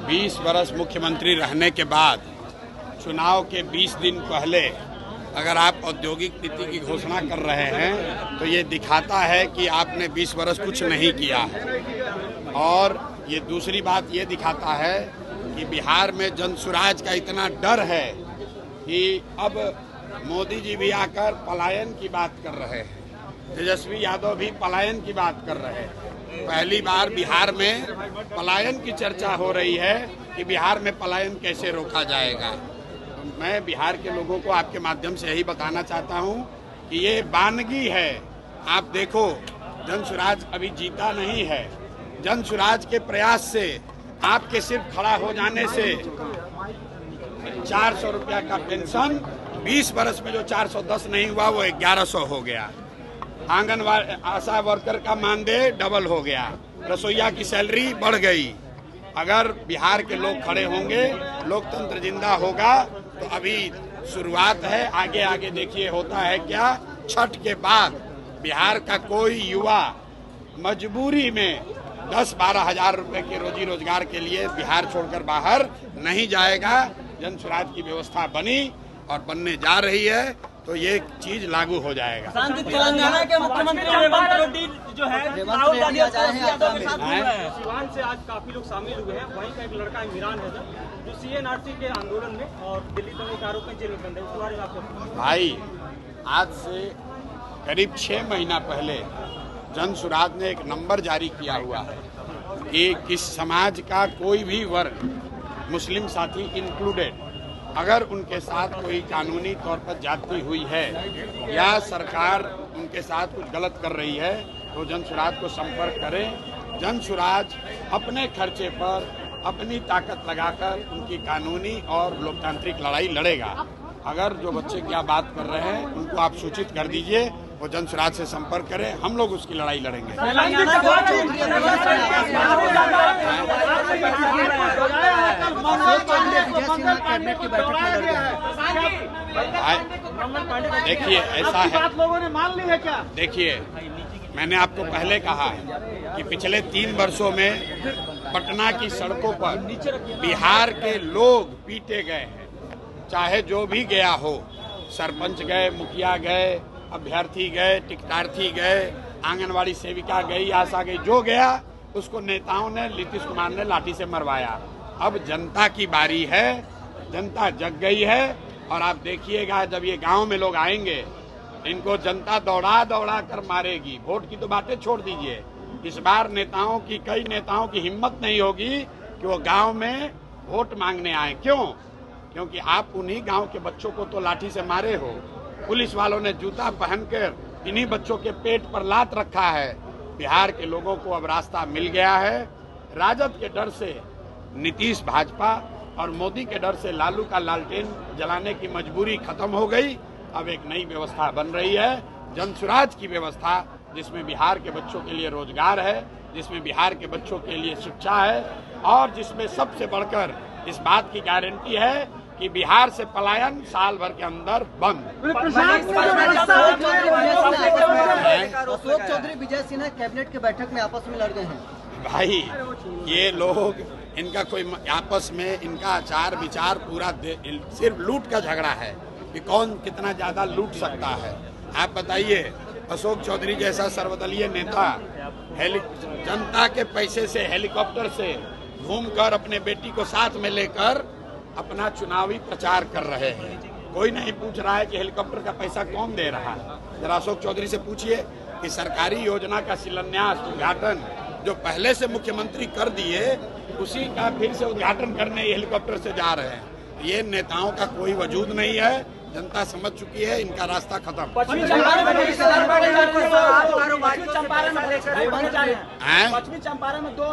20 वर्ष मुख्यमंत्री रहने के बाद चुनाव के 20 दिन पहले अगर आप औद्योगिक नीति की घोषणा कर रहे हैं तो ये दिखाता है कि आपने 20 वर्ष कुछ नहीं किया है। और ये दूसरी बात ये दिखाता है कि बिहार में जनसुराज का इतना डर है कि अब मोदी जी भी आकर पलायन की बात कर रहे हैं, तेजस्वी यादव भी पलायन की बात कर रहे हैं। पहली बार बिहार में पलायन की चर्चा हो रही है कि बिहार में पलायन कैसे रोका जाएगा। तो मैं बिहार के लोगों को आपके माध्यम से यही बताना चाहता हूं कि ये वानगी है। आप देखो, जनसुराज अभी जीता नहीं है। जनसुराज के प्रयास से, आपके सिर्फ खड़ा हो जाने से 400 रुपया का पेंशन 20 वर्ष में जो 410 नहीं हुआ वो 1100 हो गया। आंगनवाड़ी आशा वर्कर का मानदेय डबल हो गया। रसोईया की सैलरी बढ़ गई। अगर बिहार के लोग खड़े होंगे, लोकतंत्र जिंदा होगा। तो अभी शुरुआत है, आगे आगे देखिए होता है क्या। छठ के बाद बिहार का कोई युवा मजबूरी में 10-12 हजार रुपए के रोजी रोजगार के लिए बिहार छोड़कर बाहर नहीं जाएगा। जनसुराज की व्यवस्था बनी और बनने जा रही है तो ये चीज लागू हो जाएगा। तेलंगाना के मुख्यमंत्री रेवंत रेड्डी जो है राहुल गांधी यादव के साथ घूम रहे हैं। सिवान से आज काफी लोग शामिल हुए हैं। वहीं का एक लड़का इमरान है जो CNRC के आंदोलन में और दिल्ली दंगे के आरोप में जेल में बंद है। उसके बारे में आपको भाई, आज से करीब 6 महीना पहले जनसुराज ने एक नंबर जारी किया हुआ है कि किस समाज का कोई भी वर्ग, मुस्लिम साथी इंक्लूडेड, अगर उनके साथ कोई कानूनी तौर पर जाती हुई है या सरकार उनके साथ कुछ गलत कर रही है तो जनसुराज को संपर्क करें। जनसुराज अपने खर्चे पर अपनी ताकत लगाकर उनकी कानूनी और लोकतांत्रिक लड़ाई लड़ेगा। अगर जो बच्चे क्या बात कर रहे हैं उनको आप सूचित कर दीजिए, वो जनसुराज से संपर्क करें, हम लोग उसकी लड़ाई लड़ेंगे। देखिए, ऐसा है, लोगों ने मान ली है क्या? देखिए, मैंने आपको पहले कहा है कि पिछले 3 वर्षों में पटना की सड़कों पर बिहार के लोग पीटे गए हैं। चाहे जो भी गया हो, सरपंच गए, मुखिया गए, अभ्यर्थी गए, टिकटार्थी गए, आंगनवाड़ी सेविका गई, आशा गई, जो गया उसको नेताओं ने, नीतीश कुमार ने लाठी से मरवाया। अब जनता की बारी है, जनता जग गई है। और आप देखिएगा, जब ये गांव में लोग आएंगे इनको जनता दौड़ा दौड़ा कर मारेगी। वोट की तो बातें छोड़ दीजिए, इस बार कई नेताओं की हिम्मत नहीं होगी कि वो गांव में वोट मांगने आए। क्यों? क्योंकि आप उन्हीं गांव के बच्चों को तो लाठी से मारे हो। पुलिस वालों ने जूता पहनकर इन्हीं बच्चों के पेट पर लात रखा है। बिहार के लोगों को अब रास्ता मिल गया है। राजद के डर से नीतीश भाजपा और मोदी के डर से लालू का लालटेन जलाने की मजबूरी खत्म हो गई। अब एक नई व्यवस्था बन रही है, जनसुराज की व्यवस्था, जिसमें बिहार के बच्चों के लिए रोजगार है, जिसमें बिहार के बच्चों के लिए शिक्षा है और जिसमें सबसे बढ़कर इस बात की गारंटी है कि बिहार से पलायन साल भर के अंदर बंद। अशोक चौधरी, विजय सिन्हा कैबिनेट के बैठक में आपस में लड़ गए हैं। भाई, ये लोग, इनका कोई आपस में इनका आचार विचार पूरा सिर्फ लूट का झगड़ा है कि कौन कितना ज्यादा लूट सकता है। आप बताइए, अशोक चौधरी जैसा सर्वदलीय नेता जनता के पैसे से हेलीकॉप्टर से घूमकर अपने बेटी को साथ में लेकर अपना चुनावी प्रचार कर रहे हैं। कोई नहीं पूछ रहा है कि हेलीकॉप्टर का पैसा कौन दे रहा है। जरा अशोक चौधरी से पूछिए कि सरकारी योजना का शिलान्यास, उद्घाटन जो पहले से मुख्यमंत्री कर दिए, उसी का फिर से उद्घाटन करने हेलीकॉप्टर से जा रहे हैं। ये नेताओं का कोई वजूद नहीं है। जनता समझ चुकी है, इनका रास्ता खत्म। पश्चिमी चंपारण में 2